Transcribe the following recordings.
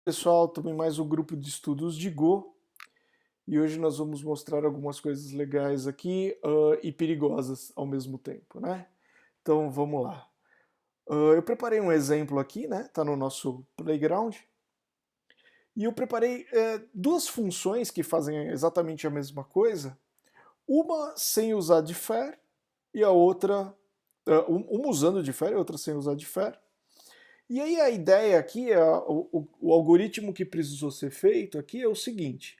Pessoal, também mais um grupo de estudos de Go e hoje nós vamos mostrar algumas coisas legais aqui e perigosas ao mesmo tempo, né? Então vamos lá. Eu preparei um exemplo aqui, né? Tá no nosso playground e eu preparei duas funções que fazem exatamente a mesma coisa, uma sem usar differ e a outra, uma usando differ e a outra sem usar differ. E aí a ideia aqui, o algoritmo que precisou ser feito aqui é o seguinte: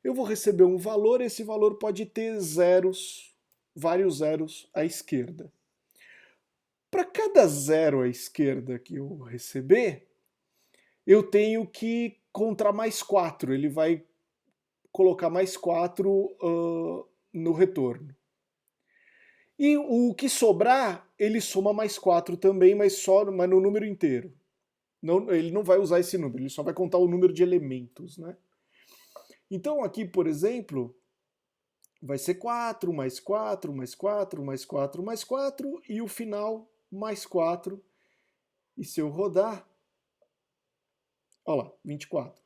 eu vou receber um valor, esse valor pode ter zeros, vários zeros à esquerda. Para cada zero à esquerda que eu receber, eu tenho que contar mais 4. Ele vai colocar mais 4 no retorno. E o que sobrar, ele soma mais 4 também, mas no número inteiro. Não, ele não vai usar esse número, ele só vai contar o número de elementos, né? Então aqui, por exemplo, vai ser 4, mais 4, mais 4, mais 4, mais 4, e o final mais 4. E se eu rodar, olha lá, 24.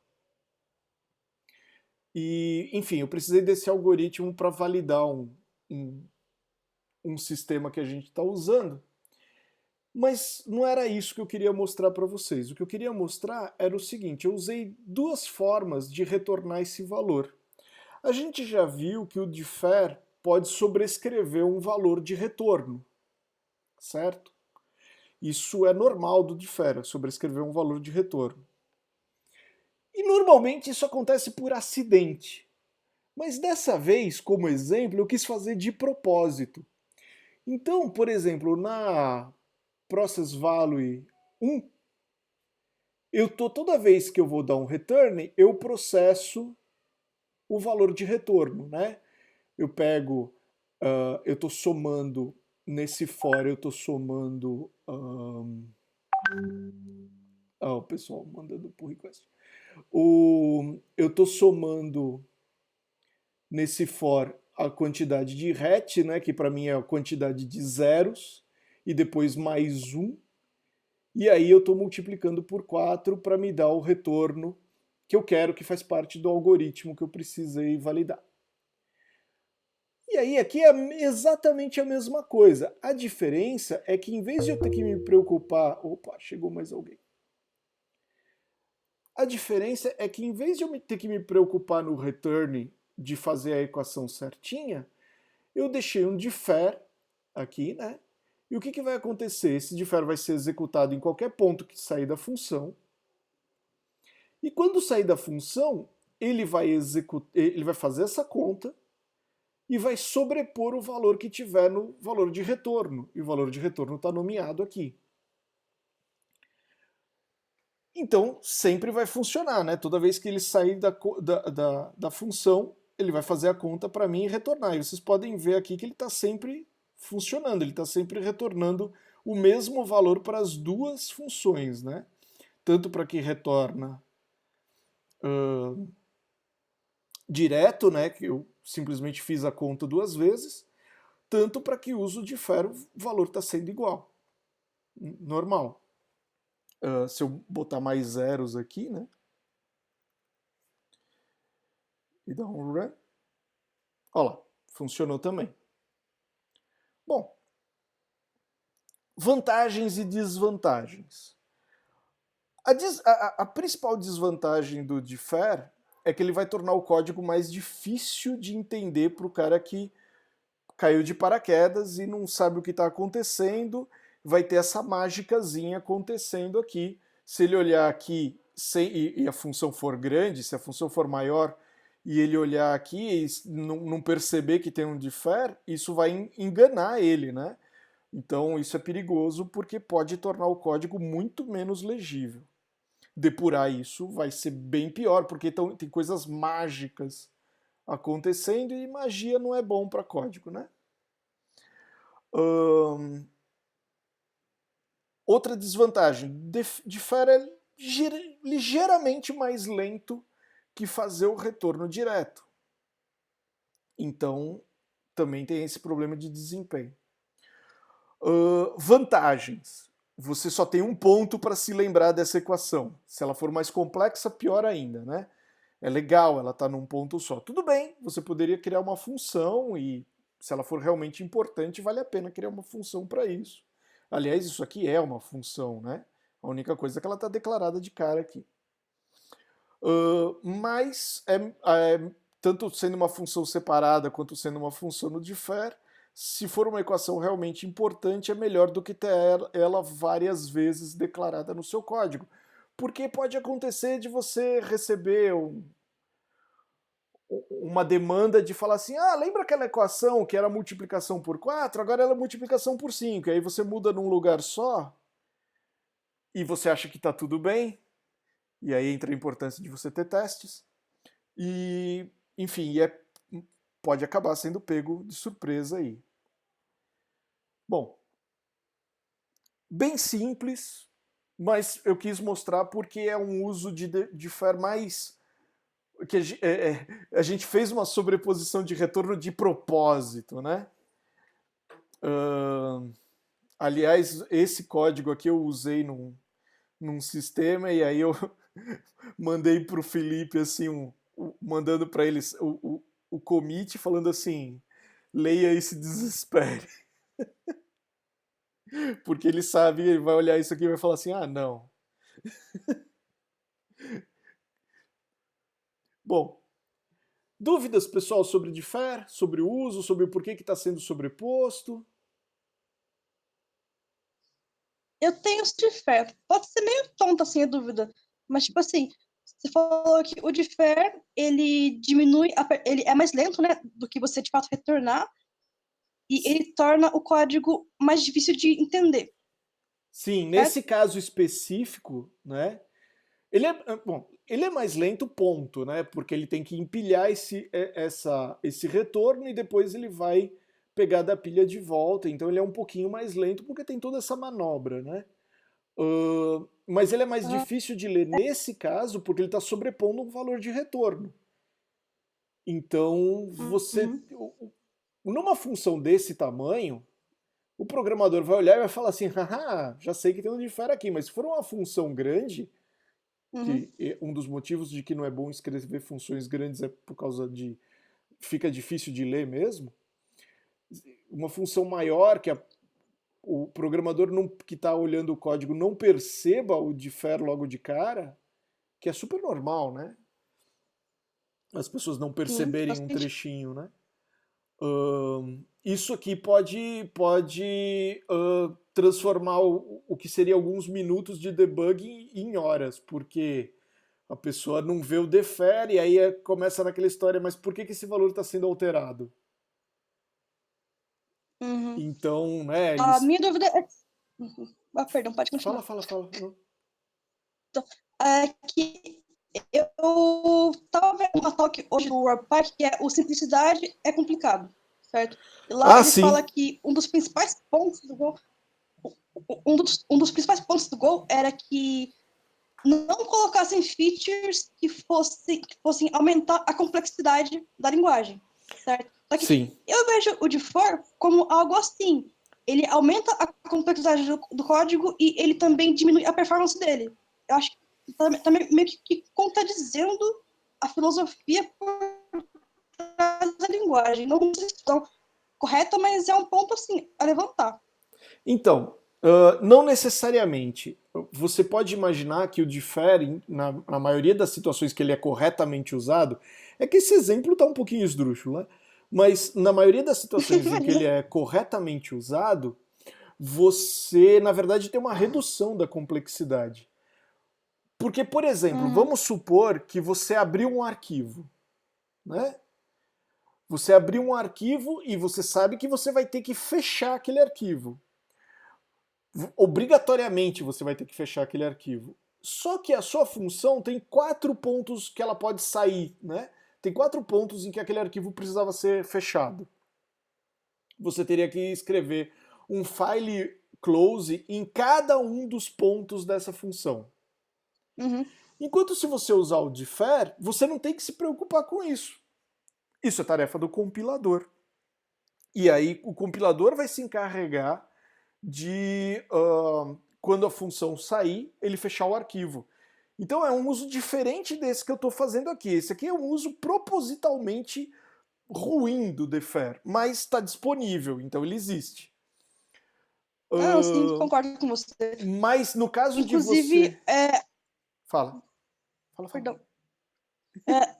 E, enfim, eu precisei desse algoritmo para validar um sistema que a gente está usando, mas não era isso que eu queria mostrar para vocês. O que eu queria mostrar era o seguinte: eu usei duas formas de retornar esse valor. A gente já viu que o differ pode sobrescrever um valor de retorno, certo? Isso é normal do differ, sobrescrever um valor de retorno. E normalmente isso acontece por acidente. Mas dessa vez, como exemplo, eu quis fazer de propósito. Então, por exemplo, na process value 1, toda vez que eu vou dar um return, eu processo o valor de retorno, né? Eu pego, eu estou somando nesse for, eu estou somando. O pessoal mandando pull request. Eu estou somando nesse for a quantidade de hat, né, que para mim é a quantidade de zeros, e depois mais um. E aí eu estou multiplicando por 4 para me dar o retorno que eu quero, que faz parte do algoritmo que eu precisei validar. E aí aqui é exatamente a mesma coisa. A diferença é que em vez de eu ter que me preocupar... Opa, chegou mais alguém. A diferença é que em vez de eu ter que me preocupar no return de fazer a equação certinha, eu deixei um differ aqui, né? E o que vai acontecer? Esse differ vai ser executado em qualquer ponto que sair da função. E quando sair da função, ele vai fazer essa conta e vai sobrepor o valor que tiver no valor de retorno. E o valor de retorno está nomeado aqui. Então, sempre vai funcionar, né? Toda vez que ele sair da função, ele vai fazer a conta para mim e retornar. E vocês podem ver aqui que ele está sempre funcionando, ele está sempre retornando o mesmo valor para as duas funções, né? Tanto para que retorna direto, né? Que eu simplesmente fiz a conta duas vezes, tanto para que uso de differ, o valor está sendo igual. Normal. Se eu botar mais zeros aqui, né? E dar um run. Olha lá, funcionou também. Bom, vantagens e desvantagens. A principal desvantagem do differ é que ele vai tornar o código mais difícil de entender para o cara que caiu de paraquedas e não sabe o que está acontecendo. Vai ter essa mágicazinha acontecendo aqui. Se ele olhar aqui e a função for grande, se a função for maior, e ele olhar aqui e não perceber que tem um differ, isso vai enganar ele, né? Então isso é perigoso porque pode tornar o código muito menos legível. Depurar isso vai ser bem pior, porque tem coisas mágicas acontecendo e magia não é bom para código, né? Outra desvantagem, differ é ligeiramente mais lento que fazer o retorno direto. Então, também tem esse problema de desempenho. Vantagens. você só tem um ponto para se lembrar dessa equação. Se ela for mais complexa, pior ainda, né? É legal, ela está num ponto só. Tudo bem, você poderia criar uma função e, se ela for realmente importante, vale a pena criar uma função para isso. Aliás, isso aqui é uma função, né? A única coisa é que ela está declarada de cara aqui. Mas, tanto sendo uma função separada quanto sendo uma função no differ, se for uma equação realmente importante, é melhor do que ter ela várias vezes declarada no seu código. Porque pode acontecer de você receber uma demanda de falar assim, lembra aquela equação que era multiplicação por 4? Agora ela é multiplicação por 5. E aí você muda num lugar só e você acha que está tudo bem, e aí entra a importância de você ter testes. E, enfim, pode acabar sendo pego de surpresa aí. Bom, bem simples, mas eu quis mostrar porque é um uso de differ mais... que a gente fez uma sobreposição de retorno de propósito, né? Aliás, esse código aqui eu usei num sistema e aí eu mandei para o Felipe assim, mandando para eles o commit falando assim, leia e se desespere. Porque ele sabe, ele vai olhar isso aqui e vai falar assim, não. Bom, dúvidas, pessoal, sobre differ, sobre o uso, sobre o porquê que está sendo sobreposto? Eu tenho differ. Pode ser meio tonta assim a dúvida, mas tipo assim, você falou que o differ, ele diminui, ele é mais lento, né, do que você de fato retornar, e ele torna o código mais difícil de entender, Sim, certo? nesse caso específico, né? Ele é mais lento, ponto, né? Porque ele tem que empilhar esse retorno e depois ele vai pegar da pilha de volta. Então ele é um pouquinho mais lento porque tem toda essa manobra, né? Mas ele é mais Ah, difícil de ler nesse caso porque ele está sobrepondo um valor de retorno. Então uhum, numa função desse tamanho, o programador vai olhar e vai falar assim, haha, já sei que tem um differ aqui, mas se for uma função grande, uhum, que um dos motivos de que não é bom escrever funções grandes é por causa de fica difícil de ler mesmo. Uma função maior que o programador não, que está olhando o código não perceba o differ logo de cara, que é super normal, né? As pessoas não sim, perceberem faz um sentido. trechinho, né? Isso aqui pode transformar o que seria alguns minutos de debug em horas, porque a pessoa não vê o defer e aí começa naquela história, mas por que esse valor está sendo alterado? Uhum. Então, né, A eles... minha dúvida é... Uhum. Perdão, pode Fala, continuar. fala, fala. Não. É que eu tava vendo uma talk hoje do Warpack que é o simplicidade é complicado, certo? E lá Ah, ele fala sim. que um dos principais pontos do Go, um dos principais pontos do Go era que não colocassem features que fossem aumentar a complexidade da linguagem, certo? Só que Sim. eu vejo o differ como algo assim. Ele aumenta a complexidade do código e ele também diminui a performance dele. Eu acho que tá meio que contradizendo a filosofia por trás da linguagem. Não sei se é correta, mas é um ponto assim a levantar. Então, não necessariamente. Você pode imaginar que o differ, na maioria das situações que ele é corretamente usado, é que esse exemplo está um pouquinho esdrúxulo, né? Mas na maioria das situações em que ele Imagina. é corretamente usado, você, na verdade, tem uma redução da complexidade. Porque, por exemplo, Uhum, vamos supor que você abriu um arquivo, né? Você abriu um arquivo e você sabe que você vai ter que fechar aquele arquivo. Obrigatoriamente você vai ter que fechar aquele arquivo. Só que a sua função tem 4 pontos que ela pode sair, né? Tem 4 pontos em que aquele arquivo precisava ser fechado. Você teria que escrever um file close em cada um dos pontos dessa função. uhum, Enquanto se você usar o differ, você não tem que se preocupar com isso. Isso é tarefa do compilador. E aí o compilador vai se encarregar de quando a função sair, ele fechar o arquivo. Então é um uso diferente desse que eu estou fazendo aqui. Esse aqui é um uso propositalmente ruim do defer, mas está disponível, então ele existe. Não, sim, concordo com você. Mas no caso de Inclusive, você... Fala. Perdão.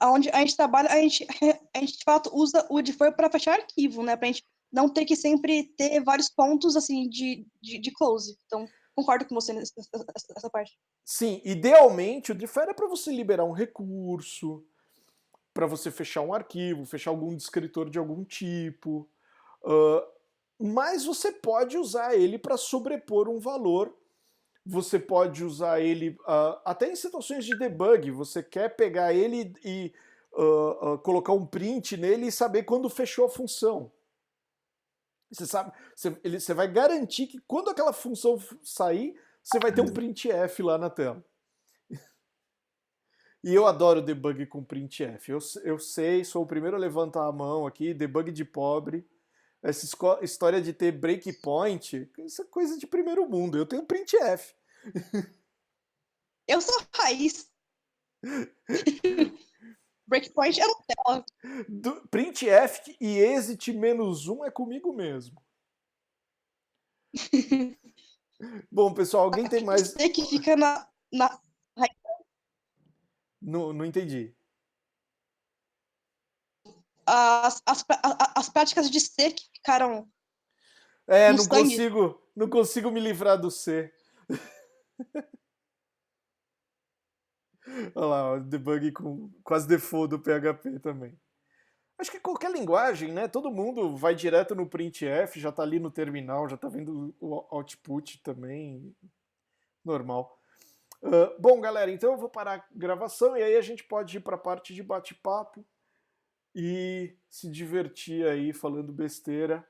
Onde a gente trabalha, a gente de fato usa o defer para fechar arquivo, né? Para a gente não ter que sempre ter vários pontos assim de close. Então, concordo com você nessa parte. Sim, idealmente o defer é para você liberar um recurso, para você fechar um arquivo, fechar algum descritor de algum tipo. Mas você pode usar ele para sobrepor um valor. Você pode usar ele até em situações de debug. Você quer pegar ele e colocar um print nele e saber quando fechou a função. Você sabe, você vai garantir que quando aquela função sair, você vai ter um printf lá na tela. E eu adoro debug com printf. Eu sei, sou o primeiro a levantar a mão aqui, debug de pobre. Essa história de ter breakpoint, isso é coisa de primeiro mundo. Eu tenho printf. Eu sou raiz. Breakpoint é no tela. Printf e exit -1 é comigo mesmo. Bom, pessoal, alguém tem mais... Você que fica na... Não entendi. As práticas de C que ficaram no sangue. Não consigo me livrar do C. Olha lá, o debug com as default do PHP também. Acho que qualquer linguagem, né? Todo mundo vai direto no printf, já tá ali no terminal, já tá vendo o output também. Normal. Bom, galera, então eu vou parar a gravação e aí a gente pode ir para a parte de bate-papo e se divertir aí falando besteira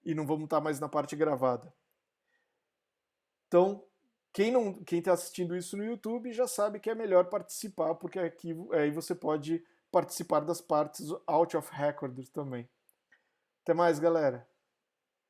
e não vamos estar mais na parte gravada. Então, quem está assistindo isso no YouTube já sabe que é melhor participar, porque aqui aí você pode participar das partes out of record também. Até mais, galera!